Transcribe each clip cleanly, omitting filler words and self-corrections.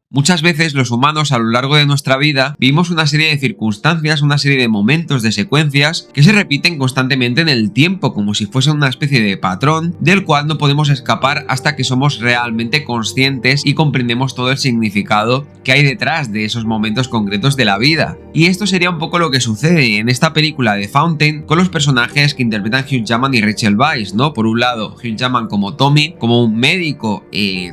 Muchas veces los humanos a lo largo de nuestra vida vivimos una serie de circunstancias, una serie de momentos, de secuencias que se repiten constantemente en el tiempo como si fuese una especie de patrón del cual no podemos escapar hasta que somos realmente conscientes y comprendemos todo el significado que hay detrás de esos momentos concretos de la vida. Y esto sería un poco lo que sucede en esta película de Fountain con los personajes que interpretan Hugh Jackman y Rachel Weisz, ¿no? Por un lado, Hugh Jackman como Tommy, como un médico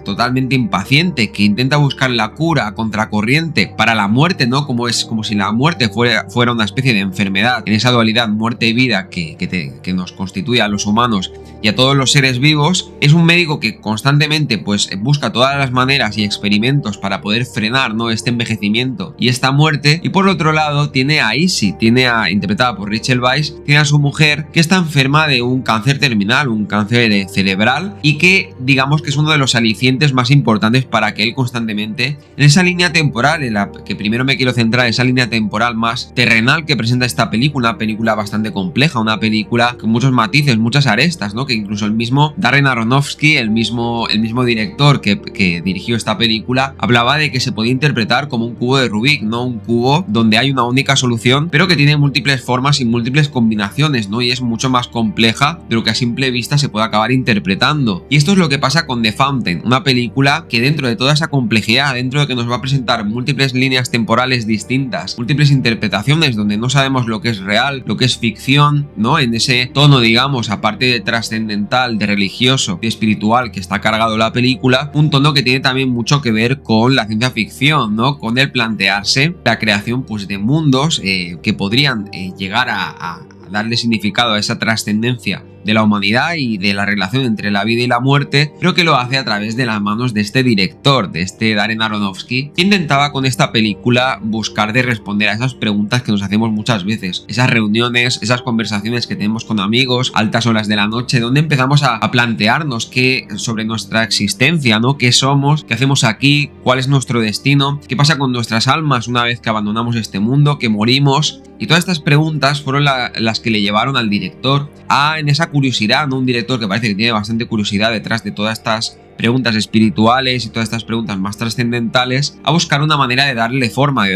totalmente impaciente que intenta buscar la cura a contracorriente para la muerte, ¿no? Como si la muerte fuera una especie de enfermedad, en esa dualidad muerte y vida que nos constituye a los humanos y a todos los seres vivos. Es un médico que constantemente pues busca todas las maneras y experimentos para poder frenar, ¿no? Este envejecimiento y esta muerte. Y por otro lado tiene a Izzy, interpretada por Rachel Weisz, tiene a su mujer que está enferma de un cáncer terminal, un cáncer cerebral, y que digamos que es uno de los alicientes más importantes para que él constantemente, en esa línea temporal, en la que primero me quiero centrar, esa línea temporal más terrenal que presenta esta película, una película bastante compleja, una película con muchos matices, muchas arestas, ¿no? Que incluso el mismo Darren Aronofsky, el mismo director que dirigió esta película, hablaba de que se podía interpretar como un cubo de Rubik, no un cubo donde hay una única solución, pero que tiene múltiples formas y múltiples combinaciones, ¿no? Y es mucho más compleja de lo que a simple vista se puede acabar interpretando. Y esto es lo que pasa con The Fountain, una película que dentro de toda esa complejidad, dentro de que nos va a presentar múltiples líneas temporales distintas, múltiples interpretaciones donde no sabemos lo que es real, lo que es ficción, ¿no? En ese tono, digamos, aparte de trascendental, de religioso, de espiritual que está cargado la película, un tono que tiene también mucho que ver con la ciencia ficción, ¿no? Con el plantearse la creación pues de mundos que podrían llegar a darle significado a esa trascendencia de la humanidad y de la relación entre la vida y la muerte, pero que lo hace a través de las manos de este director, de este Darren Aronofsky, que intentaba con esta película buscar de responder a esas preguntas que nos hacemos muchas veces, esas reuniones, esas conversaciones que tenemos con amigos, altas horas de la noche, donde empezamos a plantearnos sobre nuestra existencia, ¿no? ¿Qué somos? ¿Qué hacemos aquí? ¿Cuál es nuestro destino? ¿Qué pasa con nuestras almas una vez que abandonamos este mundo, que morimos? Y todas estas preguntas fueron las que le llevaron al director en esa curiosidad, ¿no? Un director que parece que tiene bastante curiosidad detrás de todas estas preguntas espirituales y todas estas preguntas más trascendentales, a buscar una manera de darle forma,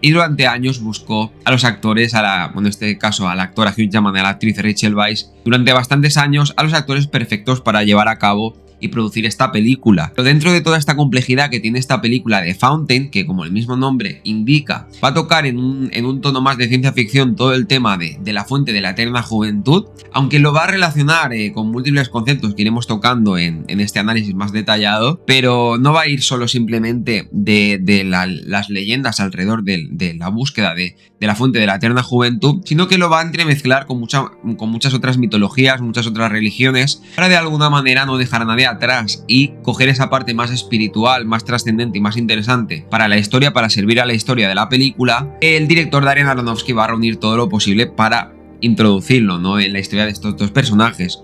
y durante años buscó a los actores, en este caso al actor, a Hugh Jackman y a la actriz Rachel Weisz, durante bastantes años a los actores perfectos para llevar a cabo y producir esta película. Pero dentro de toda esta complejidad que tiene esta película de Fountain, que como el mismo nombre indica, va a tocar en un tono más de ciencia ficción todo el tema de la fuente de la eterna juventud, aunque lo va a relacionar con múltiples conceptos que iremos tocando en este análisis más detallado, pero no va a ir solo simplemente de las leyendas alrededor de la búsqueda de la fuente de la eterna juventud, sino que lo va a entremezclar con muchas otras mitologías, muchas otras religiones, para de alguna manera no dejar a nadie atrás y coger esa parte más espiritual, más trascendente y más interesante para la historia, para servir a la historia de la película. El director Darren Aronofsky va a reunir todo lo posible para introducirlo, ¿no? En la historia de estos dos personajes.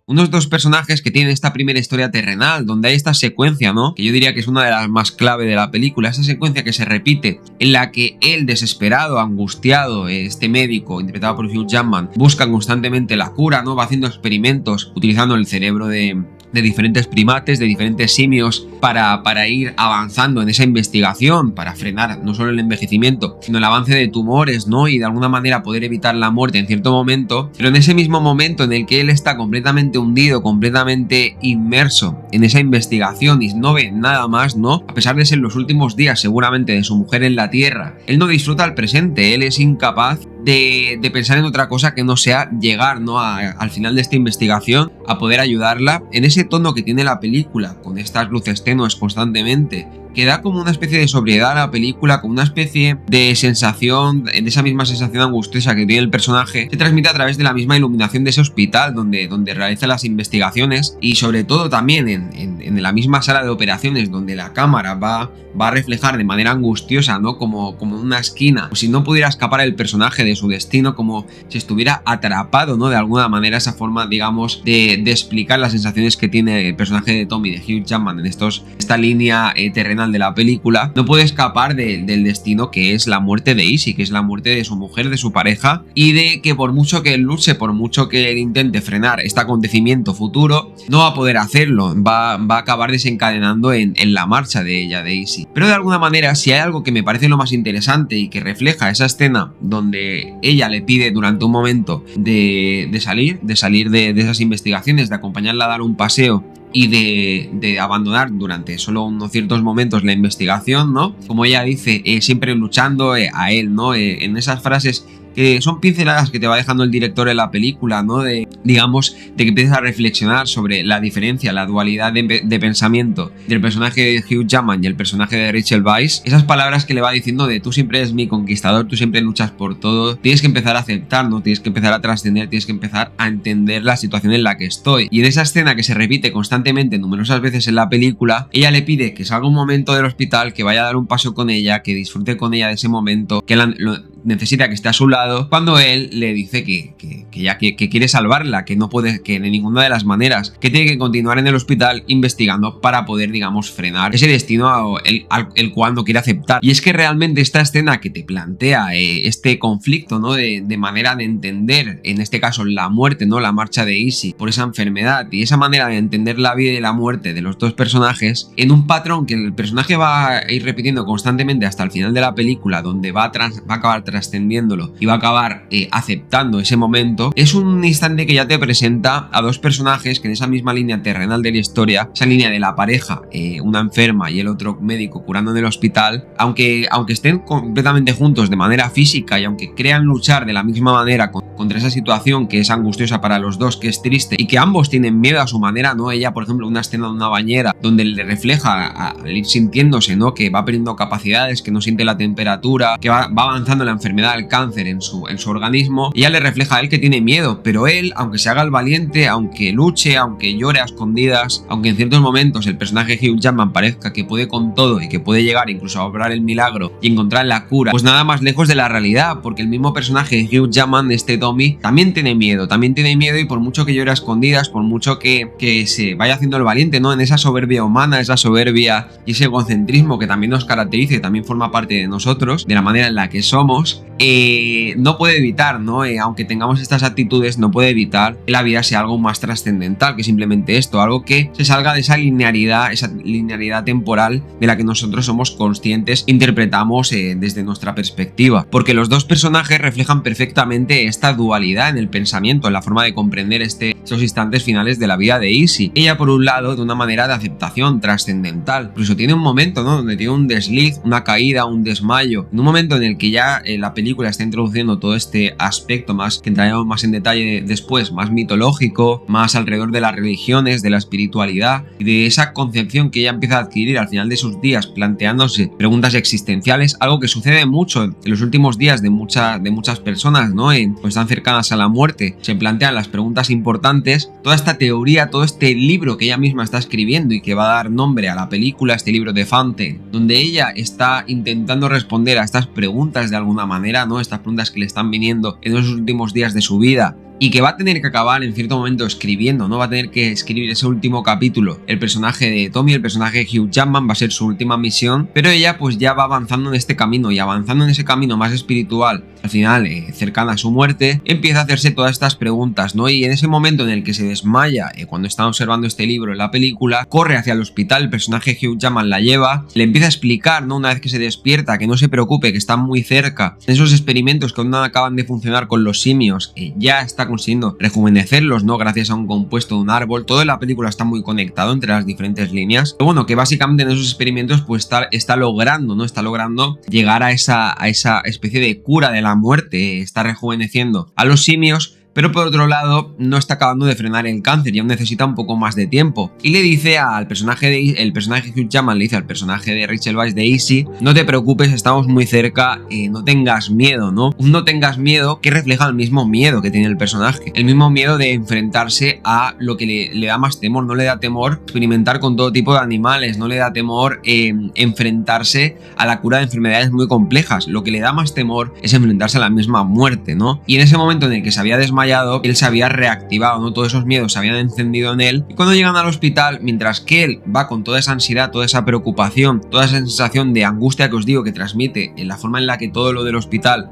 Unos dos personajes que tienen esta primera historia terrenal, donde hay esta secuencia, ¿no? Que yo diría que es una de las más clave de la película, esa secuencia que se repite, en la que él, desesperado, angustiado, este médico, interpretado por Hugh Jackman, busca constantemente la cura, ¿no? Va haciendo experimentos utilizando el cerebro de diferentes primates, de diferentes simios, para ir avanzando en esa investigación, para frenar no solo el envejecimiento, sino el avance de tumores, ¿no? Y de alguna manera poder evitar la muerte en cierto momento, pero en ese mismo momento en el que él está completamente hundido, completamente inmerso en esa investigación y no ve nada más, ¿no? A pesar de ser los últimos días seguramente de su mujer en la Tierra, él no disfruta el presente, él es incapaz de pensar en otra cosa que no sea llegar, ¿no? Al final de esta investigación, a poder ayudarla en ese tono que tiene la película, con estas luces tenues constantemente, que da como una especie de sobriedad a la película, como una especie de sensación, de esa misma sensación angustiosa que tiene el personaje, se transmite a través de la misma iluminación de ese hospital donde realiza las investigaciones, y sobre todo también en la misma sala de operaciones donde la cámara va a reflejar de manera angustiosa, ¿no? Como una esquina, como si no pudiera escapar el personaje de su destino, como si estuviera atrapado, ¿no? De alguna manera, esa forma, digamos, de explicar las sensaciones que tiene el personaje de Tommy, de Hugh Jackman, en esta línea terrenal de la película. No puede escapar del destino que es la muerte de Izzy, que es la muerte de su mujer, de su pareja, y de que por mucho que él luche, por mucho que él intente frenar este acontecimiento futuro, no va a poder hacerlo, va a acabar desencadenando en la marcha de ella, de Izzy. Pero de alguna manera, si hay algo que me parece lo más interesante y que refleja esa escena donde ella le pide durante un momento de salir de esas investigaciones, de acompañarla a dar un paseo y de abandonar durante solo unos ciertos momentos la investigación, ¿no? Como ella dice, siempre luchando a él, ¿no? En esas frases que son pinceladas que te va dejando el director en la película, ¿no? Digamos, de que empiezas a reflexionar sobre la diferencia, la dualidad de pensamiento del personaje de Hugh Jackman y el personaje de Rachel Weisz. Esas palabras que le va diciendo de tú siempre eres mi conquistador, tú siempre luchas por todo, tienes que empezar a aceptar, ¿no? Tienes que empezar a trascender, tienes que empezar a entender la situación en la que estoy. Y en esa escena que se repite constantemente numerosas veces en la película, ella le pide que salga un momento del hospital, que vaya a dar un paso con ella, que disfrute con ella de ese momento, que necesita que esté a su lado, cuando él le dice que quiere salvarla, que no puede, que de ninguna de las maneras, que tiene que continuar en el hospital investigando para poder, digamos, frenar ese destino al cual no quiere aceptar. Y es que realmente esta escena que te plantea este conflicto, ¿no? De manera de entender, en este caso, la muerte, ¿no? La marcha de Izzy por esa enfermedad, y esa manera de entender la vida y la muerte de los dos personajes en un patrón que el personaje va a ir repitiendo constantemente hasta el final de la película, donde va a acabar trascendiéndolo y va a acabar aceptando ese momento. Es un instante que ya te presenta a dos personajes que en esa misma línea terrenal de la historia, esa línea de la pareja, una enferma y el otro médico curando en el hospital, aunque estén completamente juntos de manera física y aunque crean luchar de la misma manera contra esa situación que es angustiosa para los dos, que es triste y que ambos tienen miedo a su manera, ¿no? Ella, por ejemplo, una escena de una bañera donde le refleja al ir sintiéndose, ¿no? Que va perdiendo capacidades, que no siente la temperatura, que va avanzando la enfermedad, el cáncer en su organismo. Ella le refleja a él que tiene miedo, pero él, aunque se haga el valiente, aunque luche, aunque llore a escondidas, aunque en ciertos momentos el personaje Hugh Jackman parezca que puede con todo y que puede llegar incluso a obrar el milagro y encontrar la cura, pues nada más lejos de la realidad, porque el mismo personaje Hugh Jackman, este Tommy, también tiene miedo y por mucho que llore a escondidas, por mucho que se vaya haciendo el valiente, ¿no? En esa soberbia humana, esa soberbia y ese egocentrismo que también nos caracteriza y también forma parte de nosotros, de la manera en la que somos, no puede evitar, ¿no? Aunque tengamos estas actitudes, no puede evitar que la vida sea algo más trascendental que simplemente esto, algo que se salga de esa linealidad temporal de la que nosotros somos conscientes, interpretamos desde nuestra perspectiva, porque los dos personajes reflejan perfectamente esta dualidad en el pensamiento, en la forma de comprender esos instantes finales de la vida de Izzy. Ella, por un lado, de una manera de aceptación trascendental, incluso tiene un momento, ¿no? Donde tiene un desliz, una caída, un desmayo, en un momento en el que ya la película está introduciendo todo este aspecto más, que entraremos más en detalle después, más mitológico, más alrededor de las religiones, de la espiritualidad y de esa concepción que ella empieza a adquirir al final de sus días, planteándose preguntas existenciales, algo que sucede mucho en los últimos días de muchas personas, ¿no? Pues están cercanas a la muerte, se plantean las preguntas importantes. Toda esta teoría, todo este libro que ella misma está escribiendo y que va a dar nombre a la película, este libro de Fountain, donde ella está intentando responder a estas preguntas de alguna manera, ¿no? Estas preguntas que le están viniendo en esos últimos días de su vida, y que va a tener que acabar en cierto momento escribiendo, ¿no? Va a tener que escribir ese último capítulo. El personaje de Tommy, el personaje de Hugh Jackman, va a ser su última misión, pero ella pues ya va avanzando en este camino, y avanzando en ese camino más espiritual, al final cercana a su muerte, empieza a hacerse todas estas preguntas, ¿no? Y en ese momento en el que se desmaya, cuando está observando este libro en la película, corre hacia el hospital, el personaje Hugh Jackman la lleva, le empieza a explicar, ¿no? Una vez que se despierta, que no se preocupe, que está muy cerca, esos experimentos que aún no acaban de funcionar con los simios, ya está consiguiendo rejuvenecerlos, ¿no? Gracias a un compuesto de un árbol. Todo en la película está muy conectado entre las diferentes líneas. Pero bueno, que básicamente en esos experimentos pues está logrando, ¿no? Está logrando llegar a esa especie de cura de la muerte. Está rejuveneciendo a los simios, pero por otro lado no está acabando de frenar el cáncer y aún necesita un poco más de tiempo. Y le dice al personaje el personaje de Hugh Jackman le dice al personaje de Rachel Weisz de Izzy: no te preocupes, estamos muy cerca, no tengas miedo, ¿no? Un no tengas miedo que refleja el mismo miedo que tiene el personaje, el mismo miedo de enfrentarse a lo que le da más temor. No le da temor experimentar con todo tipo de animales, no le da temor enfrentarse a la cura de enfermedades muy complejas. Lo que le da más temor es enfrentarse a la misma muerte, ¿no? Y en ese momento en el que se había desmayado, él se había reactivado, ¿no? Todos esos miedos se habían encendido en él, y cuando llegan al hospital, mientras que él va con toda esa ansiedad, toda esa preocupación, toda esa sensación de angustia que os digo que transmite en la forma en la que todo lo del hospital,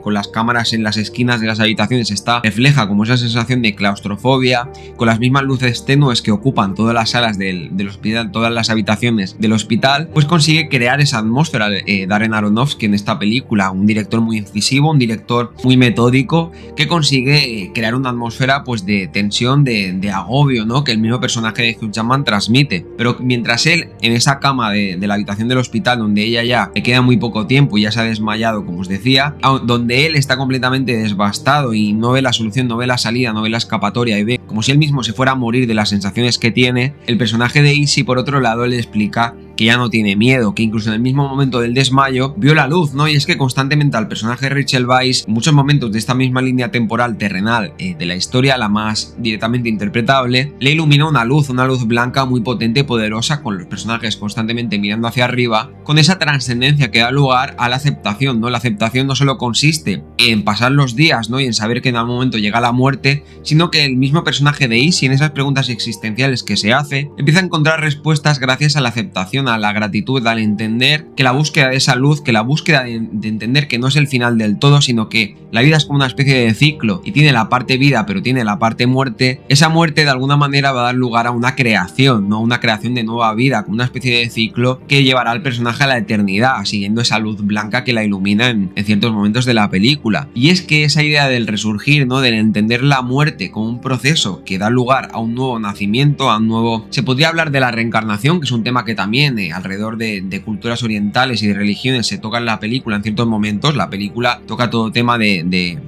con las cámaras en las esquinas de las habitaciones, refleja como esa sensación de claustrofobia, con las mismas luces tenues que ocupan todas las salas del hospital, todas las habitaciones del hospital, pues consigue crear esa atmósfera. Darren Aronofsky en esta película, un director muy incisivo, un director muy metódico, que consigue crear una atmósfera pues de tensión, de agobio, ¿no? Que el mismo personaje de Hugh Jackman transmite. Pero mientras él en esa cama de la habitación del hospital, donde ella ya le queda muy poco tiempo y ya se ha desmayado, como os decía, donde él está completamente devastado y no ve la solución, no ve la salida, no ve la escapatoria, y ve como si él mismo se fuera a morir de las sensaciones que tiene, el personaje de Izzy, por otro lado, le explica que ya no tiene miedo, que incluso en el mismo momento del desmayo vio la luz, ¿no? Y es que constantemente al personaje de Rachel Weisz, en muchos momentos de esta misma línea temporal terrenal de la historia, la más directamente interpretable, le ilumina una luz blanca muy potente y poderosa, con los personajes constantemente mirando hacia arriba, con esa trascendencia que da lugar a la aceptación, ¿no? La aceptación no solo consiste en pasar los días, ¿no? Y en saber que en algún momento llega la muerte, sino que el mismo personaje de Izzy, en esas preguntas existenciales que se hace, empieza a encontrar respuestas gracias a la aceptación, a la gratitud, al entender que la búsqueda de esa luz, que la búsqueda de entender que no es el final del todo, sino que la vida es como una especie de ciclo y tiene la parte vida pero tiene la parte muerte. Esa muerte de alguna manera va a dar lugar a una creación, ¿no? Una creación de nueva vida, como una especie de ciclo que llevará al personaje a la eternidad, siguiendo esa luz blanca que la ilumina en ciertos momentos de la película. Y es que esa idea del resurgir, ¿no? Del entender la muerte como un proceso que da lugar a un nuevo nacimiento, a un nuevo... Se podría hablar de la reencarnación, que es un tema que también alrededor de culturas orientales y de religiones se toca en la película en ciertos momentos. La película toca todo tema de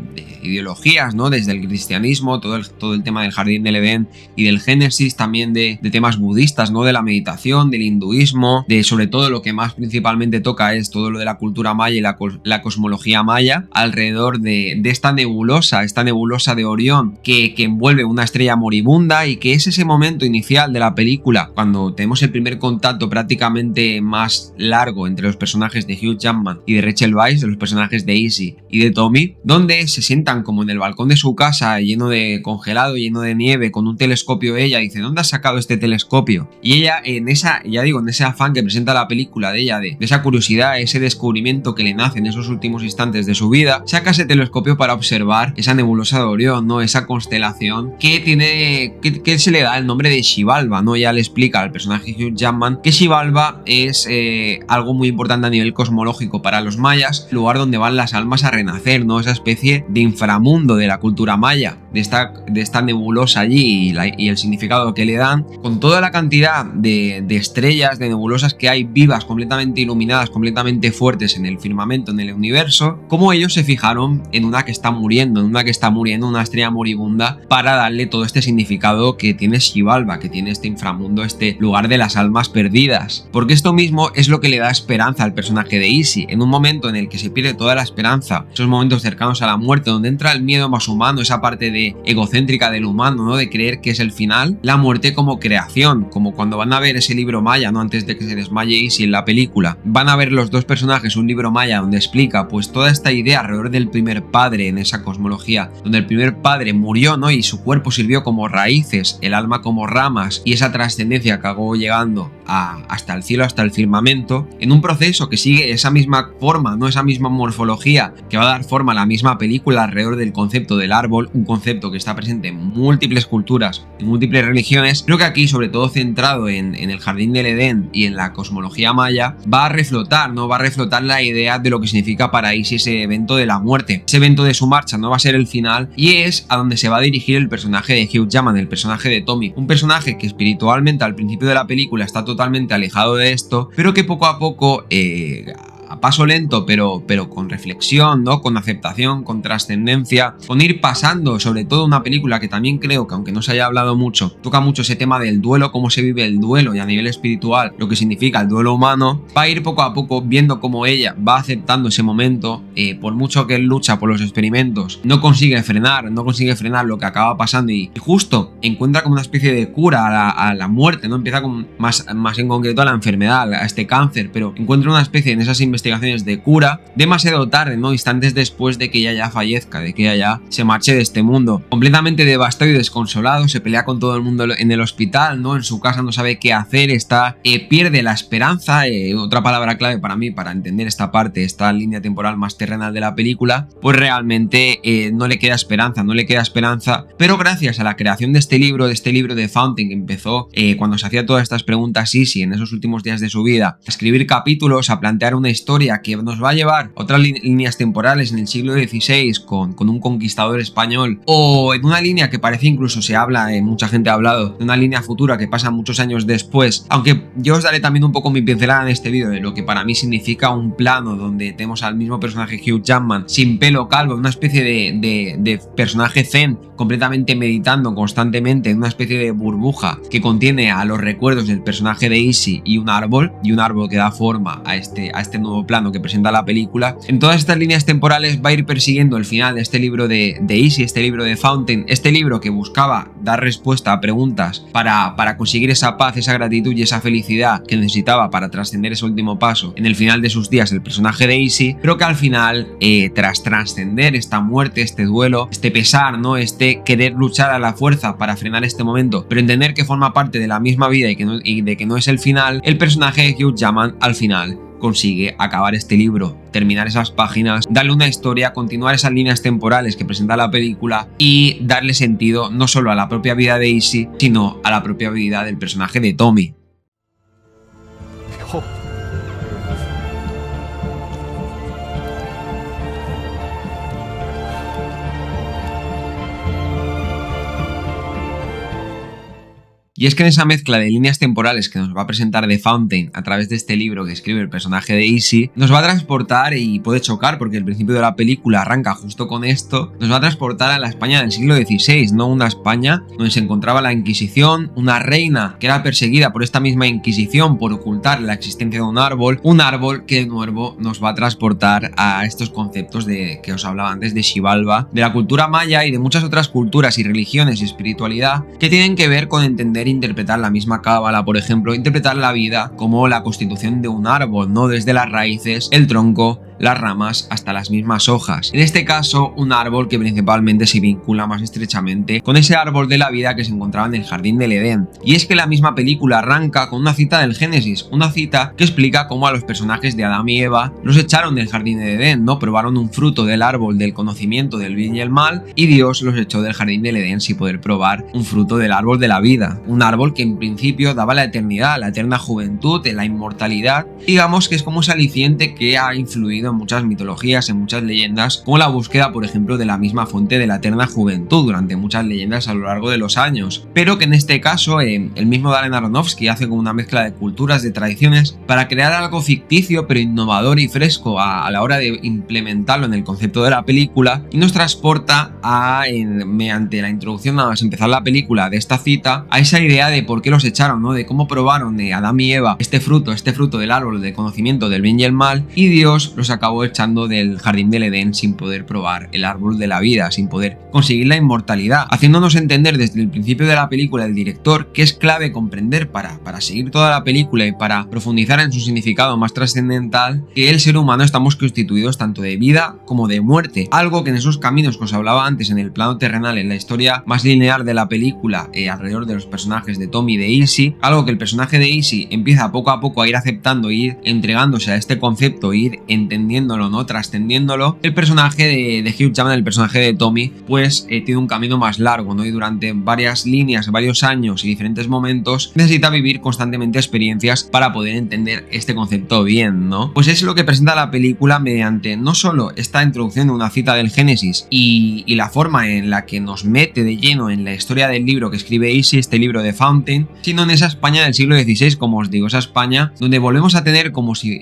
ideologías, ¿no? Desde el cristianismo, todo el tema del jardín del Edén y del Génesis, también de temas budistas, ¿no? De la meditación, del hinduismo, sobre todo lo que más principalmente toca es todo lo de la cultura maya y la cosmología maya, alrededor de esta nebulosa de Orión que envuelve una estrella moribunda, y que es ese momento inicial de la película cuando tenemos el primer contacto prácticamente más largo entre los personajes de Hugh Jackman y de Rachel Weisz, de los personajes de Izzy y de Tommy, donde se sientan como en el balcón de su casa, lleno de congelado, lleno de nieve, con un telescopio. Ella dice: ¿dónde has sacado este telescopio? Y ella, en ese afán que presenta la película de ella, de esa curiosidad, ese descubrimiento que le nace en esos últimos instantes de su vida, saca ese telescopio para observar esa nebulosa de Orión, ¿no? Esa constelación que tiene, que se le da el nombre de Xibalba, ¿no? Ya le explica al personaje Hugh Jackman que Xibalba es algo muy importante a nivel cosmológico para los mayas, lugar donde van las almas a renacer, ¿no? Esa especie de inframundo de la cultura maya, de esta nebulosa allí, y el significado que le dan, con toda la cantidad de estrellas, de nebulosas que hay vivas, completamente iluminadas, completamente fuertes en el firmamento, en el universo, como ellos se fijaron en una que está muriendo, una estrella moribunda, para darle todo este significado que tiene Xibalba, que tiene este inframundo, este lugar de las almas perdidas. Porque esto mismo es lo que le da esperanza al personaje de Izzy, en un momento en el que se pierde toda la esperanza, esos momentos cercanos a la muerte, donde entra el miedo más humano, esa parte egocéntrica del humano, ¿no? De creer que es el final, la muerte como creación, como cuando van a ver ese libro maya, ¿no? Antes de que se desmaye Izzy en la película, van a ver los dos personajes un libro maya donde explica pues toda esta idea alrededor del primer padre en esa cosmología, donde el primer padre murió, ¿no? Y su cuerpo sirvió como raíces, el alma como ramas, y esa trascendencia que acabó llegando hasta el cielo, hasta el firmamento, en un proceso que sigue esa misma forma, ¿no? Esa misma morfología que va a dar forma a la misma película alrededor del concepto del árbol, un concepto que está presente en múltiples culturas, en múltiples religiones. Creo que aquí, sobre todo centrado en el jardín del Edén y en la cosmología maya, va a reflotar, ¿no? Va a reflotar la idea de lo que significa para Izzy ese evento de la muerte. Ese evento de su marcha no va a ser el final, y es a donde se va a dirigir el personaje de Hugh Jackman, el personaje de Tommy, un personaje que espiritualmente al principio de la película está totalmente alejado de esto, pero que poco a poco a paso lento, pero con reflexión, ¿no? Con aceptación, con trascendencia, con ir pasando, sobre todo una película que también creo que, aunque no se haya hablado mucho, toca mucho ese tema del duelo, cómo se vive el duelo y a nivel espiritual lo que significa el duelo humano. Va a ir poco a poco viendo cómo ella va aceptando ese momento, por mucho que él lucha por los experimentos, no consigue frenar lo que acaba pasando y justo encuentra como una especie de cura a la muerte, ¿no? Empieza con más en concreto a la enfermedad, a este cáncer, pero encuentra una especie en esas investigaciones de cura demasiado tarde, ¿no? Instantes después de que ella ya fallezca, de que ella ya se marche de este mundo. Completamente devastado y desconsolado, se pelea con todo el mundo en el hospital, ¿no? En su casa no sabe qué hacer, pierde la esperanza, otra palabra clave para mí para entender esta parte, esta línea temporal más terrenal de la película, pues realmente no le queda esperanza, pero gracias a la creación de este libro de Fountain, que empezó cuando se hacía todas estas preguntas Easy en esos últimos días de su vida, a escribir capítulos, a plantear una historia que nos va a llevar a otras líneas temporales en el siglo XVI con un conquistador español, o en una línea que parece, incluso se habla, mucha gente ha hablado de una línea futura que pasa muchos años después, aunque yo os daré también un poco mi pincelada en este vídeo de lo que para mí significa un plano donde tenemos al mismo personaje Hugh Jackman sin pelo, calvo, una especie de personaje zen, completamente meditando constantemente en una especie de burbuja que contiene a los recuerdos del personaje de Easy y un árbol que da forma a este nuevo plano que presenta la película. En todas estas líneas temporales va a ir persiguiendo el final de este libro de Easy, este libro de Fountain, este libro que buscaba dar respuesta a preguntas para conseguir esa paz, esa gratitud y esa felicidad que necesitaba para trascender ese último paso en el final de sus días el personaje de Easy, pero que al final, tras trascender esta muerte, este duelo, este pesar, ¿no? Este querer luchar a la fuerza para frenar este momento, pero entender que forma parte de la misma vida y de que no es el final, el personaje de Hugh Jackman al final consigue acabar este libro, terminar esas páginas, darle una historia, continuar esas líneas temporales que presenta la película y darle sentido no solo a la propia vida de Easy, sino a la propia vida del personaje de Tommy. Y es que en esa mezcla de líneas temporales que nos va a presentar The Fountain a través de este libro que escribe el personaje de Easy, nos va a transportar, y puede chocar porque el principio de la película arranca justo con esto, nos va a transportar a la España del siglo XVI, no una España donde se encontraba la Inquisición, una reina que era perseguida por esta misma Inquisición por ocultar la existencia de un árbol que de nuevo nos va a transportar a estos conceptos que os hablaba antes de Xibalba, de la cultura maya y de muchas otras culturas y religiones y espiritualidad que tienen que ver con entender e interpretar la misma cábala, por ejemplo, interpretar la vida como la constitución de un árbol, no desde las raíces, el tronco, las ramas hasta las mismas hojas. En este caso, un árbol que principalmente se vincula más estrechamente con ese árbol de la vida que se encontraba en el jardín del Edén. Y es que la misma película arranca con una cita del Génesis, una cita que explica cómo a los personajes de Adán y Eva los echaron del jardín del Edén, ¿no? Probaron un fruto del árbol del conocimiento del bien y el mal y Dios los echó del jardín del Edén sin poder probar un fruto del árbol de la vida. Un árbol que en principio daba la eternidad, la eterna juventud, la inmortalidad. Digamos que es como ese aliciente que ha influido en muchas mitologías, en muchas leyendas, como la búsqueda, por ejemplo, de la misma fuente de la eterna juventud durante muchas leyendas a lo largo de los años. Pero que en este caso, el mismo Darren Aronofsky hace como una mezcla de culturas, de tradiciones, para crear algo ficticio, pero innovador y fresco a la hora de implementarlo en el concepto de la película y nos transporta mediante la introducción nada más empezar la película de esta cita, a esa idea de por qué los echaron, ¿no? De cómo probaron de Adán y Eva este fruto del árbol del conocimiento del bien y el mal, y Dios los acabó echando del jardín del Edén sin poder probar el árbol de la vida, sin poder conseguir la inmortalidad, haciéndonos entender desde el principio de la película el director que es clave comprender para seguir toda la película y para profundizar en su significado más trascendental, que el ser humano estamos constituidos tanto de vida como de muerte, algo que en esos caminos que os hablaba antes en el plano terrenal, en la historia más lineal de la película, alrededor de los personajes de Tommy y de Easy, algo que el personaje de Easy empieza poco a poco a ir aceptando, ir entregándose a este concepto, ir entendiendo entendiéndolo, ¿no? Trascendiéndolo, el personaje de Hugh Jackman, el personaje de Tommy, pues tiene un camino más largo, ¿no? Y durante varias líneas, varios años y diferentes momentos necesita vivir constantemente experiencias para poder entender este concepto bien, ¿no? Pues es lo que presenta la película mediante no solo esta introducción de una cita del Génesis y la forma en la que nos mete de lleno en la historia del libro que escribe Easy, este libro de Fountain, sino en esa España del siglo XVI, como os digo, esa España donde volvemos a tener como si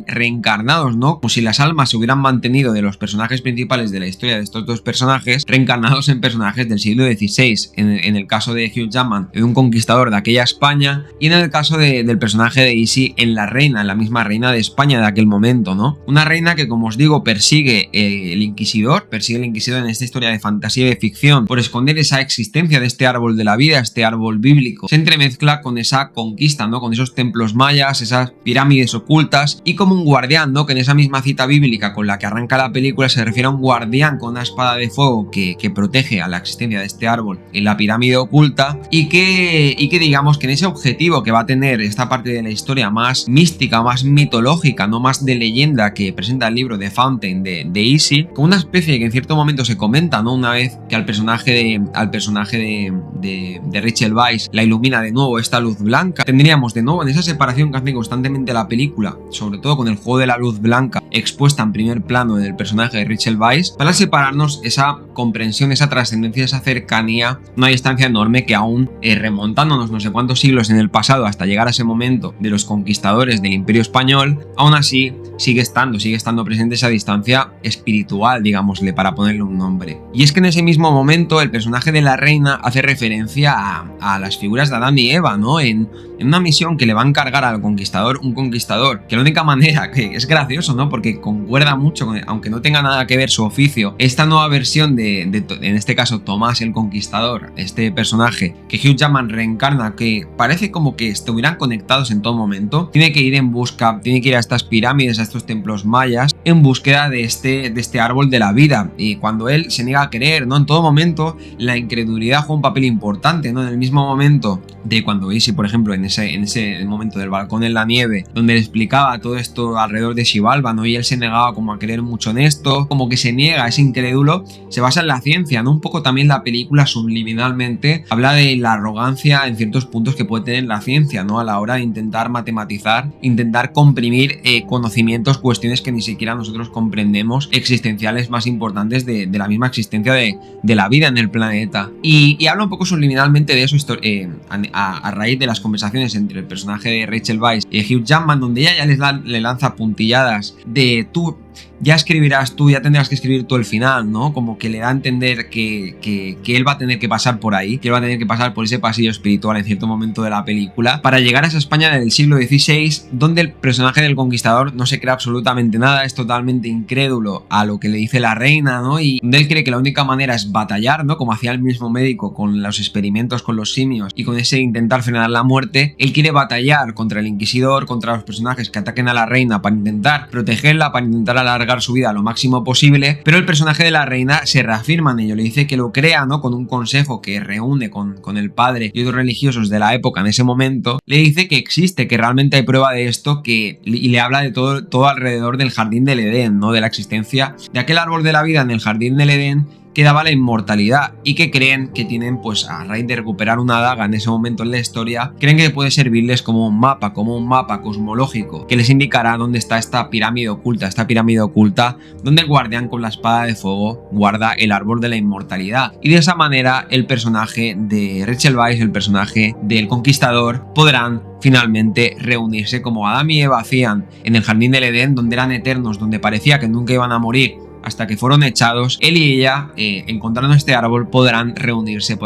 reencarnados, ¿no? Como si las almas se hubieran mantenido de los personajes principales de la historia de estos dos personajes, reencarnados en personajes del siglo XVI, en el caso de Hugh Jackman, en un conquistador de aquella España, y en el caso del personaje de Easy, en la reina, en la misma reina de España de aquel momento, ¿no? Una reina que, como os digo, persigue el inquisidor en esta historia de fantasía y de ficción por esconder esa existencia de este árbol de la vida, este árbol bíblico. Se entremezcla con esa conquista, ¿no? Con esos templos mayas, esas pirámides ocultas, y como un guardián, ¿no? Que en esa misma cita bíblica con la que arranca la película se refiere a un guardián con una espada de fuego que protege a la existencia de este árbol en la pirámide oculta, y que digamos que en ese objetivo que va a tener esta parte de la historia más mística, más mitológica, no más de leyenda que presenta el libro de Fountain de Easy, con una especie que en cierto momento se comenta, ¿no? Una vez que al personaje de Rachel Weisz la ilumina de nuevo esta luz blanca, tendríamos de nuevo en esa separación que hace constantemente la película, sobre todo con el juego de la luz blanca expuesta en primer plano del personaje de Rachel Weisz, para separarnos esa comprensión, esa trascendencia, esa cercanía, una distancia enorme que aún remontándonos no sé cuántos siglos en el pasado hasta llegar a ese momento de los conquistadores del Imperio Español, aún así sigue estando presente esa distancia espiritual, digámosle, para ponerle un nombre. Y es que en ese mismo momento el personaje de la reina hace referencia a las figuras de Adán y Eva, ¿no? En una misión que le va a encargar al conquistador, un conquistador, que la única manera, que es gracioso, ¿no? Porque concuerda mucho, aunque no tenga nada que ver su oficio, esta nueva versión en este caso Tomás el Conquistador, este personaje que Hugh Jackman reencarna, que parece como que estuvieran conectados en todo momento, tiene que ir tiene que ir a estas pirámides, a estos templos mayas, en búsqueda de este árbol de la vida, y cuando él se niega a creer, ¿no? En todo momento la incredulidad juega un papel importante, ¿no? En el mismo momento de cuando Easy, por ejemplo, en ese momento del balcón en la nieve, donde le explicaba todo esto alrededor de Xibalba, ¿no? Y él se negaba como a creer mucho en esto, como que se niega, es incrédulo, se basa en la ciencia, ¿no? Un poco también la película subliminalmente habla de la arrogancia en ciertos puntos que puede tener la ciencia, ¿no? A la hora de intentar matematizar, intentar comprimir conocimientos, cuestiones que ni siquiera nosotros comprendemos, existenciales más importantes de la misma existencia de la vida en el planeta. Y habla un poco subliminalmente de eso a raíz de las conversaciones entre el personaje de Rachel Weisz y Hugh Jackman, donde ella ya le lanza puntilladas de tú ya escribirás tú, ya tendrás que escribir tú el final, ¿no? Como que le da a entender que él va a tener que pasar por ahí, que él va a tener que pasar por ese pasillo espiritual en cierto momento de la película para llegar a esa España del siglo XVI, donde el personaje del conquistador no se cree absolutamente nada, es totalmente incrédulo a lo que le dice la reina, ¿no? Y donde él cree que la única manera es batallar, ¿no? Como hacía el mismo médico con los experimentos con los simios y con ese intentar frenar la muerte, él quiere batallar contra el inquisidor, contra los personajes que ataquen a la reina para intentar protegerla, para intentar alargar su vida lo máximo posible, pero el personaje de la reina se reafirma en ello, le dice que lo crea, ¿no? Con un consejo que reúne con el padre y otros religiosos de la época en ese momento, le dice que existe, que realmente hay prueba de esto, y le habla de todo alrededor del jardín del Edén, ¿no? De la existencia de aquel árbol de la vida en el jardín del Edén que daba la inmortalidad y que creen que tienen, pues a raíz de recuperar una daga en ese momento en la historia, creen que puede servirles como un mapa cosmológico que les indicará dónde está esta pirámide oculta donde el guardián con la espada de fuego guarda el árbol de la inmortalidad. Y de esa manera el personaje de Rachel Weisz, el personaje del conquistador, podrán finalmente reunirse como Adán y Eva hacían en el jardín del Edén, donde eran eternos, donde parecía que nunca iban a morir hasta que fueron echados. Él y ella, encontrando este árbol, podrán reunirse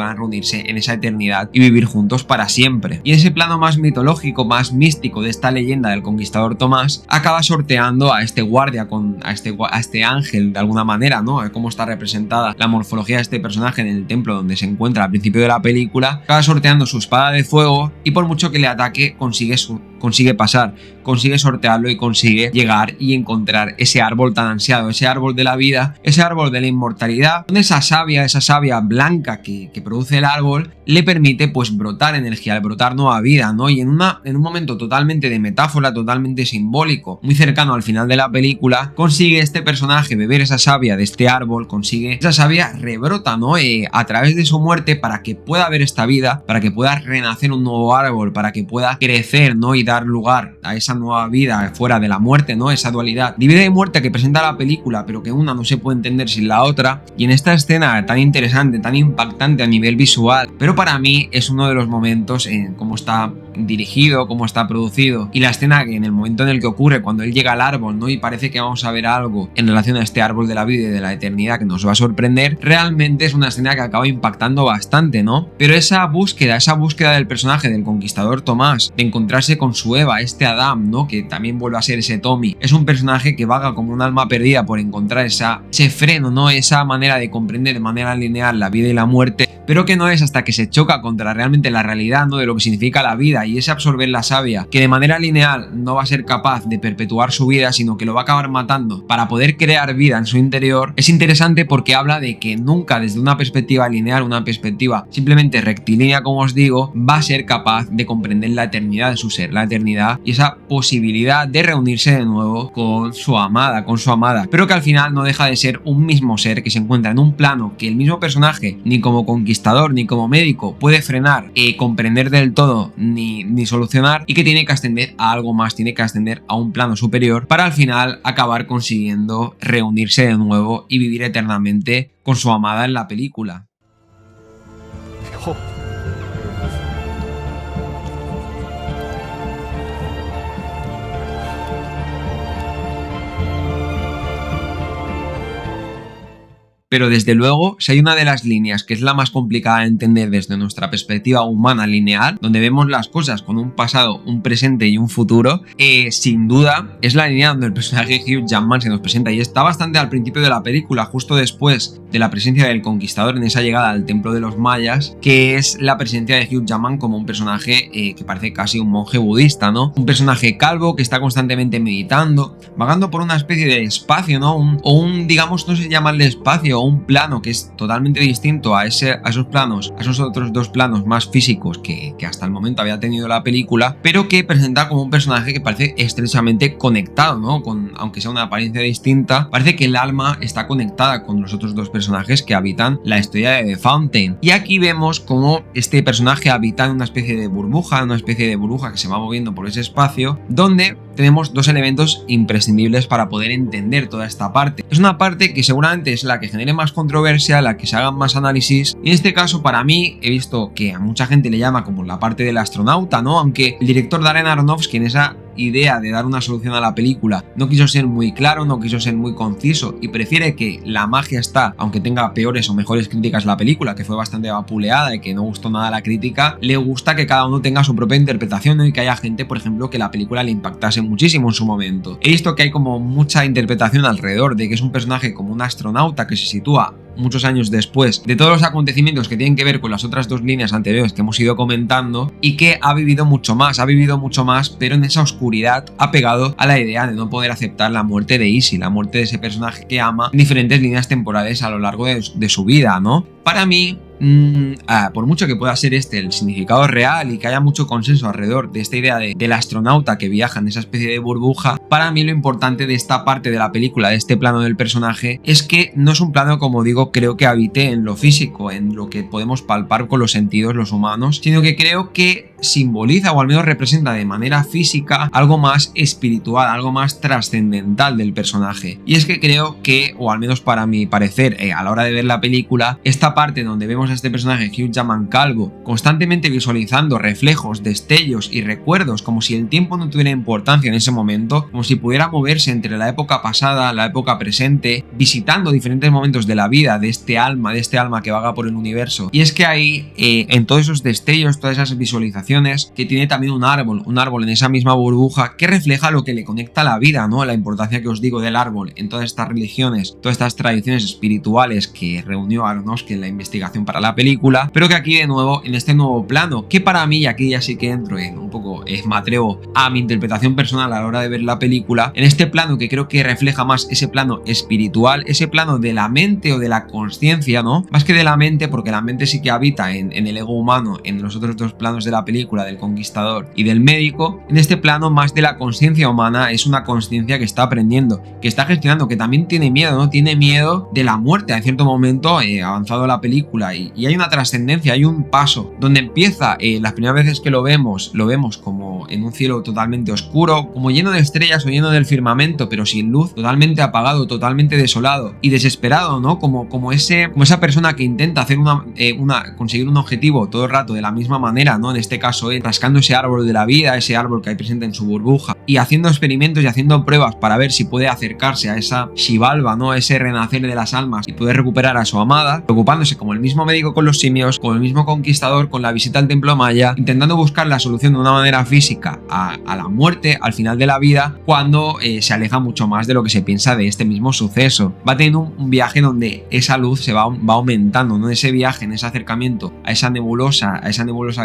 en esa eternidad y vivir juntos para siempre. Y ese plano más mitológico, más místico de esta leyenda del conquistador Tomás, acaba sorteando a este guardia, a este ángel de alguna manera, ¿no? A cómo está representada la morfología de este personaje en el templo donde se encuentra al principio de la película. Acaba sorteando su espada de fuego y por mucho que le ataque consigue consigue pasar, consigue sortearlo y consigue llegar y encontrar ese árbol tan ansiado, ese árbol de la vida, ese árbol de la inmortalidad, donde esa savia blanca que produce el árbol le permite pues brotar energía, brotar nueva vida, ¿no? Y en un momento totalmente de metáfora, totalmente simbólico, muy cercano al final de la película, consigue este personaje beber esa savia de este árbol, consigue esa savia rebrota, ¿no? A través de su muerte para que pueda haber esta vida, para que pueda renacer un nuevo árbol, para que pueda crecer, ¿no? Y dar lugar a esa nueva vida fuera de la muerte, ¿no? Esa dualidad de vida y muerte que presenta la película, pero que una no se puede entender sin la otra. Y en esta escena tan interesante, tan impactante a nivel visual, pero para mí es uno de los momentos en cómo está dirigido, cómo está producido, y la escena que en el momento en el que ocurre cuando él llega al árbol, ¿no? Y parece que vamos a ver algo en relación a este árbol de la vida y de la eternidad que nos va a sorprender, realmente es una escena que acaba impactando bastante, ¿no? Pero esa búsqueda del personaje del conquistador Tomás, de encontrarse con su Eva, este Adam, ¿no? Que también vuelve a ser ese Tommy, es un personaje que vaga como un alma perdida por encontrar ese freno, ¿no? Esa manera de comprender de manera lineal la vida y la muerte, pero que no es hasta que se choca contra realmente la realidad, ¿no? De lo que significa la vida y ese absorber la savia, que de manera lineal no va a ser capaz de perpetuar su vida, sino que lo va a acabar matando para poder crear vida en su interior. Es interesante porque habla de que nunca desde una perspectiva lineal, una perspectiva simplemente rectilínea, como os digo, va a ser capaz de comprender la eternidad de su ser, la eternidad y esa posibilidad de reunirse de nuevo con su amada, pero que al final no deja de ser un mismo ser que se encuentra en un plano que el mismo personaje, ni como conquistador ni como médico, puede frenar y comprender del todo ni solucionar, y que tiene que ascender a algo más, tiene que ascender a un plano superior para al final acabar consiguiendo reunirse de nuevo y vivir eternamente con su amada en la película. Pero desde luego, si hay una de las líneas que es la más complicada de entender desde nuestra perspectiva humana lineal, donde vemos las cosas con un pasado, un presente y un futuro, sin duda es la línea donde el personaje Hugh Jackman se nos presenta, y está bastante al principio de la película, justo después de la presencia del conquistador en esa llegada al templo de los mayas, que es la presencia de Hugh Jackman como un personaje que parece casi un monje budista, ¿no? Un personaje calvo que está constantemente meditando, vagando por una especie de espacio, ¿no? Digamos, no se llama el espacio, un plano que es totalmente distinto a esos planos, a esos otros dos planos más físicos que hasta el momento había tenido la película, pero que presenta como un personaje que parece estrechamente conectado, ¿no? Aunque sea una apariencia distinta, parece que el alma está conectada con los otros dos personajes que habitan la historia de The Fountain. Y aquí vemos cómo este personaje habita en una especie de burbuja que se va moviendo por ese espacio, donde tenemos dos elementos imprescindibles para poder entender toda esta parte. Es una parte que seguramente es la que genere más controversia, la que se hagan más análisis, y en este caso para mí he visto que a mucha gente le llama como la parte del astronauta, ¿no? Aunque el director Darren Aronofsky en esa idea de dar una solución a la película no quiso ser muy claro, no quiso ser muy conciso y prefiere que la magia está, aunque tenga peores o mejores críticas la película, que fue bastante vapuleada y que no gustó nada la crítica, le gusta que cada uno tenga su propia interpretación, ¿no? Y que haya gente, por ejemplo, que la película le impactase muchísimo en su momento. He visto que hay como mucha interpretación alrededor de que es un personaje como un astronauta que se sitúa muchos años después de todos los acontecimientos que tienen que ver con las otras dos líneas anteriores que hemos ido comentando, y que ha vivido mucho más, pero en esa oscuridad apegado a la idea de no poder aceptar la muerte de Izzy, la muerte de ese personaje que ama en diferentes líneas temporales a lo largo de su vida, ¿no? Para mí, por mucho que pueda ser el significado real y que haya mucho consenso alrededor de esta idea del astronauta que viaja en esa especie de burbuja, para mí lo importante de esta parte de la película, de este plano del personaje, es que no es un plano, como digo, creo que habite en lo físico, en lo que podemos palpar con los sentidos los humanos, sino que creo que simboliza o al menos representa de manera física algo más espiritual, algo más trascendental del personaje. Y es que creo que, o al menos para mi parecer, a la hora de ver la película, esta parte donde vemos a este personaje Hugh Jackman calvo constantemente visualizando reflejos, destellos y recuerdos, como si el tiempo no tuviera importancia en ese momento, como si pudiera moverse entre la época pasada, la época presente, visitando diferentes momentos de la vida de este alma que vaga por el universo. Y es que ahí, en todos esos destellos, todas esas visualizaciones, que tiene también un árbol en esa misma burbuja que refleja lo que le conecta a la vida, ¿no? La importancia que os digo del árbol en todas estas religiones, todas estas tradiciones espirituales que reunió Aronofsky en la investigación para para la película, pero que aquí de nuevo, en este nuevo plano, que para mí, y aquí ya sí que entro en un poco, me atrevo a mi interpretación personal a la hora de ver la película, en este plano que creo que refleja más ese plano espiritual, ese plano de la mente o de la consciencia, ¿no? Más que de la mente, porque la mente sí que habita en el ego humano, en los otros dos planos de la película, del conquistador y del médico. En este plano más de la consciencia humana, es una consciencia que está aprendiendo, que está gestionando, que también tiene miedo, ¿no? Tiene miedo de la muerte a cierto momento avanzado la película, y hay una trascendencia, hay un paso donde empieza, las primeras veces que lo vemos como en un cielo totalmente oscuro, como lleno de estrellas o lleno del firmamento, pero sin luz, totalmente apagado, totalmente desolado y desesperado, ¿no? Como esa persona que intenta hacer conseguir un objetivo todo el rato de la misma manera, ¿no? En este caso, rascando ese árbol de la vida, ese árbol que hay presente en su burbuja, y haciendo experimentos y haciendo pruebas para ver si puede acercarse a esa Xibalba, ¿no? Ese renacer de las almas y poder recuperar a su amada, preocupándose como el mismo médico con los simios, como el mismo conquistador con la visita al templo maya, intentando buscar la solución de una manera física a la muerte al final de la vida, cuando se aleja mucho más de lo que se piensa de este mismo suceso. Va teniendo un viaje donde esa luz se va aumentando, ¿no? Ese viaje, en ese acercamiento a esa nebulosa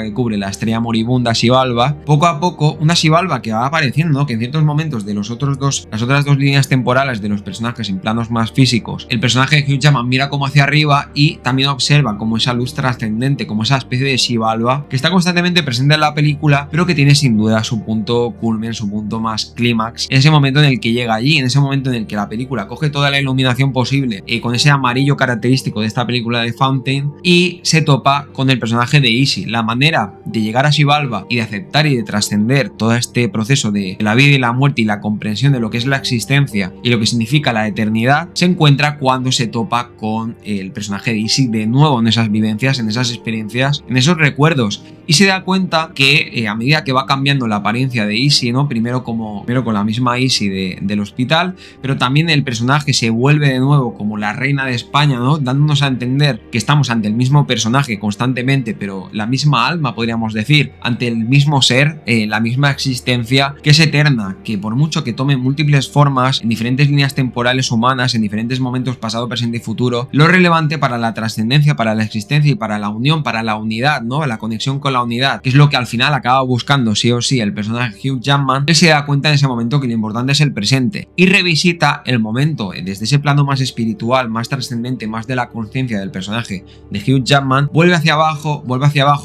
que cubre la estrella moribunda Xibalba, poco a poco una Xibalba que va apareciendo, ¿no? Que en ciertos momentos de las otras dos líneas temporales de los personajes en planos más físicos, el personaje de Hugh Jackman mira como hacia arriba y también observa como esa luz trascendente, como esa especie de Xibalba que está constantemente presente en la película, pero que tiene sin duda su punto culmen, su punto más clímax, en ese momento en el que llega allí, en ese momento en el que la película coge toda la iluminación posible, con ese amarillo característico de esta película de Fountain, y se topa con el personaje de Izzy. La manera de llegar a Xibalba y de aceptar y de trascender todo este proceso de la vida y la muerte y la comprensión de lo que es la existencia y lo que significa la eternidad, se encuentra cuando se topa con el personaje de Izzy de nuevo en esas vivencias, en esas experiencias, en esos recuerdos, y se da cuenta que a medida que va cambiando la apariencia de Izzy, ¿no? Primero con la misma Izzy del hospital, pero también el personaje se vuelve de nuevo como la reina de España, ¿no? Dándonos a entender que estamos ante el mismo personaje constantemente, pero la misma alma, podríamos decir, ante el mismo ser, la misma existencia, que es eterna, que por mucho que tome múltiples formas en diferentes líneas temporales humanas, en diferentes momentos pasado, presente y futuro, lo relevante para la trascendencia, para la existencia y para la unión, para la unidad, ¿no? La conexión con la unidad, que es lo que al final acaba buscando sí o sí el personaje Hugh Jackman. Él se da cuenta en ese momento que lo importante es el presente y revisita el momento desde ese plano más espiritual, más trascendente, más de la conciencia del personaje de Hugh Jackman. Vuelve hacia abajo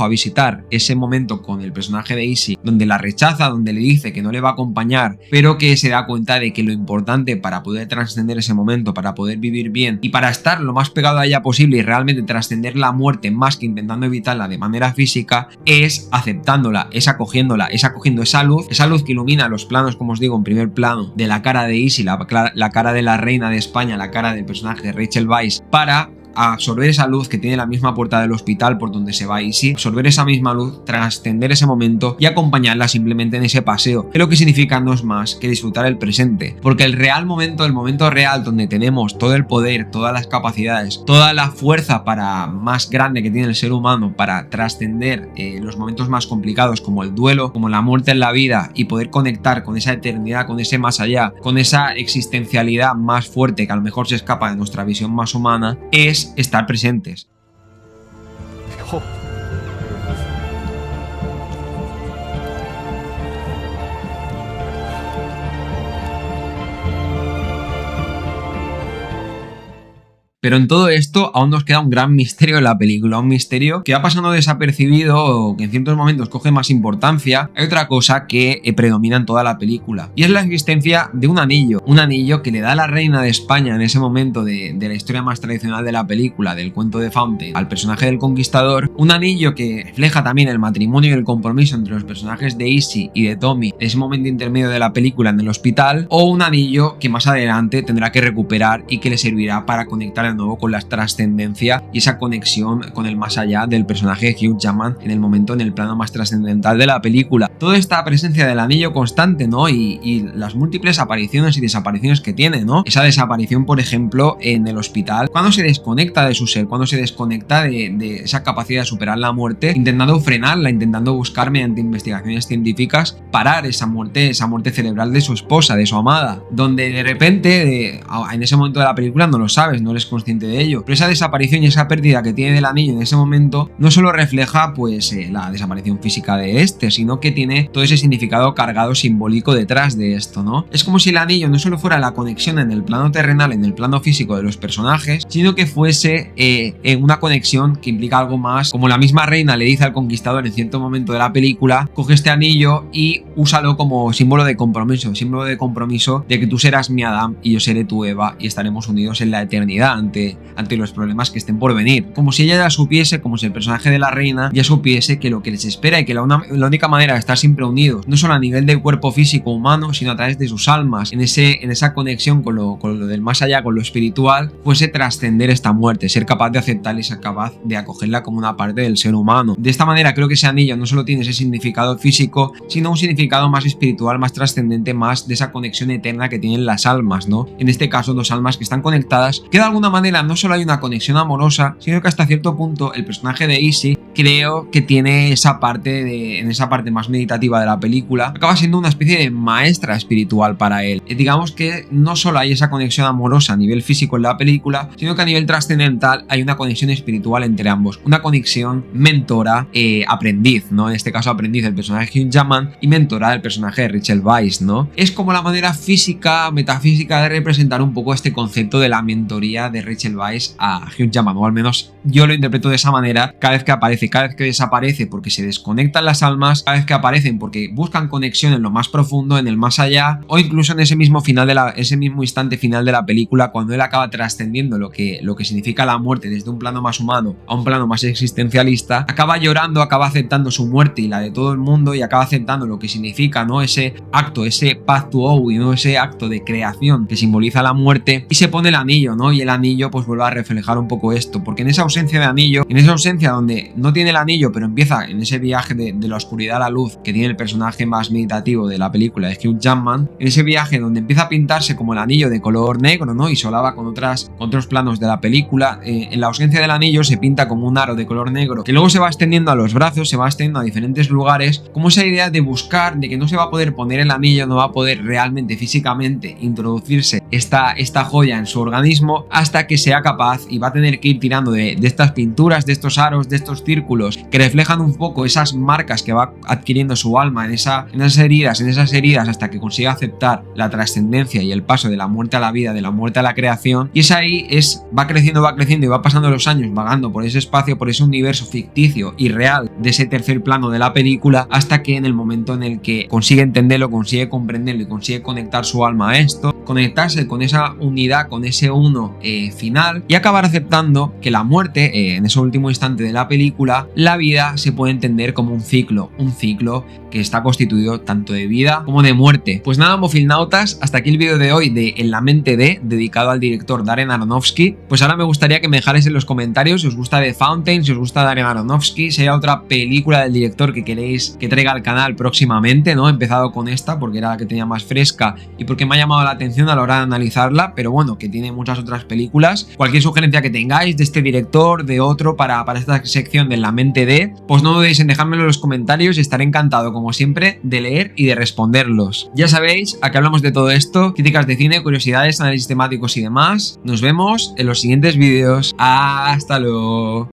a visitar ese momento con el personaje de Izzy, donde la rechaza, donde le dice que no le va a acompañar, pero que se da cuenta de que lo importante para poder trascender ese momento, para poder vivir bien y para estar lo más pegado a ella posible y realmente trascender la muerte más que intentando evitarla de manera física, es aceptándola, es acogiéndola, es acogiendo esa luz que ilumina los planos, como os digo, en primer plano de la cara de Izzy, la cara de la reina de España, la cara del personaje de Rachel Weisz, para absorber esa luz que tiene la misma puerta del hospital por donde se va Izzy, absorber esa misma luz, trascender ese momento y acompañarla simplemente en ese paseo, que lo que significa no es más que disfrutar el presente, porque el momento real donde tenemos todo el poder, todas las capacidades, toda la fuerza más grande que tiene el ser humano para trascender los momentos más complicados como el duelo, como la muerte en la vida, y poder conectar con esa eternidad, con ese más allá, con esa existencialidad más fuerte que a lo mejor se escapa de nuestra visión más humana, es estar presentes. Pero en todo esto aún nos queda un gran misterio en la película, un misterio que va pasando desapercibido o que en ciertos momentos coge más importancia. Hay otra cosa que predomina en toda la película y es la existencia de un anillo que le da la reina de España en ese momento de la historia más tradicional de la película, del cuento de Fountain, al personaje del conquistador, un anillo que refleja también el matrimonio y el compromiso entre los personajes de Izzy y de Tommy en ese momento intermedio de la película en el hospital, o un anillo que más adelante tendrá que recuperar y que le servirá para conectar de nuevo con la trascendencia y esa conexión con el más allá del personaje de Hugh Jackman en el plano más trascendental de la película. Toda esta presencia del anillo constante, ¿no? Y las múltiples apariciones y desapariciones que tiene, ¿no? Esa desaparición, por ejemplo, en el hospital, cuando se desconecta de su ser, cuando se desconecta de esa capacidad de superar la muerte, intentando frenarla, intentando buscar mediante investigaciones científicas parar esa muerte cerebral de su esposa, de su amada, donde de repente en ese momento de la película no lo sabes, no eres consciente consciente de ello. Pero esa desaparición y esa pérdida que tiene del anillo en ese momento no solo refleja pues la desaparición física de este, sino que tiene todo ese significado cargado simbólico detrás de esto, ¿no? Es como si el anillo no solo fuera la conexión en el plano terrenal, en el plano físico de los personajes, sino que fuese una conexión que implica algo más, como la misma reina le dice al conquistador en cierto momento de la película: coge este anillo y úsalo como símbolo de compromiso de que tú serás mi Adán y yo seré tu Eva y estaremos unidos en la eternidad ante los problemas que estén por venir. Como si ella ya supiese, como si el personaje de la reina ya supiese que lo que les espera y que la única manera de estar siempre unidos, no solo a nivel del cuerpo físico humano, sino a través de sus almas, en esa conexión con lo del más allá, con lo espiritual, fuese trascender esta muerte, ser capaz de aceptarla y ser capaz de acogerla como una parte del ser humano. De esta manera creo que ese anillo no solo tiene ese significado físico, sino un significado más espiritual, más trascendente, más de esa conexión eterna que tienen las almas, ¿no? En este caso, dos almas que están conectadas, que de alguna manera no solo hay una conexión amorosa, sino que hasta cierto punto el personaje de Izzy creo que tiene esa parte en esa parte más meditativa de la película, acaba siendo una especie de maestra espiritual para él. Digamos que no solo hay esa conexión amorosa a nivel físico en la película, sino que a nivel trascendental hay una conexión espiritual entre ambos, una conexión mentora, aprendiz, ¿no? En este caso aprendiz del personaje de Hugh Jackman y mentora del personaje de Rachel Weisz, ¿no? Es como la manera física, metafísica de representar un poco este concepto de la mentoría de Rachel Weisz a Hugh Jackman, o al menos yo lo interpreto de esa manera cada vez que aparece, cada vez que desaparece porque se desconectan las almas, cada vez que aparecen porque buscan conexión en lo más profundo, en el más allá, o incluso en ese mismo instante final de la película, cuando él acaba trascendiendo lo que significa la muerte desde un plano más humano a un plano más existencialista, acaba llorando, acaba aceptando su muerte y la de todo el mundo y acaba aceptando lo que significa, ¿no? Ese acto, ese path to Owi, ¿no? Ese acto de creación que simboliza la muerte, y se pone el anillo, ¿no? Y el anillo pues vuelve a reflejar un poco esto, porque en esa ausencia de anillo, en esa ausencia donde no tiene el anillo pero empieza en ese viaje de la oscuridad a la luz que tiene el personaje más meditativo de la película, de Hugh Jackman, en ese viaje donde empieza a pintarse como el anillo de color negro, ¿no? Y solaba con otros planos de la película, en la ausencia del anillo se pinta como un aro de color negro que luego se va extendiendo a los brazos, se va extendiendo a diferentes lugares, como esa idea de buscar, de que no se va a poder poner el anillo, no va a poder realmente físicamente introducirse esta joya en su organismo hasta que sea capaz, y va a tener que ir tirando de estas pinturas, de estos aros, de estos círculos que reflejan un poco esas marcas que va adquiriendo su alma en esas heridas hasta que consiga aceptar la trascendencia y el paso de la muerte a la vida, de la muerte a la creación. Y es ahí, va creciendo y va pasando los años vagando por ese espacio, por ese universo ficticio y real de ese tercer plano de la película, hasta que en el momento en el que consigue entenderlo, consigue comprenderlo y consigue conectar su alma a esto, conectarse con esa unidad, con ese uno final, y acabar aceptando que la muerte, en ese último instante de la película, la vida se puede entender como un ciclo que está constituido tanto de vida como de muerte. Pues nada, mofilnautas, hasta aquí el vídeo de hoy de En la mente de, dedicado al director Darren Aronofsky. Pues ahora me gustaría que me dejarais en los comentarios si os gusta The Fountain, si os gusta Darren Aronofsky, si hay otra película del director que queréis que traiga al canal próximamente, ¿no? He empezado con esta porque era la que tenía más fresca y porque me ha llamado la atención a la hora de analizarla, pero bueno, que tiene muchas otras películas. Cualquier sugerencia que tengáis de este director, de otro, para esta sección de En la mente de, pues no dudéis en dejármelo en los comentarios y estaré encantado, como siempre, de leer y de responderlos. Ya sabéis, aquí hablamos de todo esto, críticas de cine, curiosidades, análisis temáticos y demás. Nos vemos en los siguientes vídeos. Hasta luego.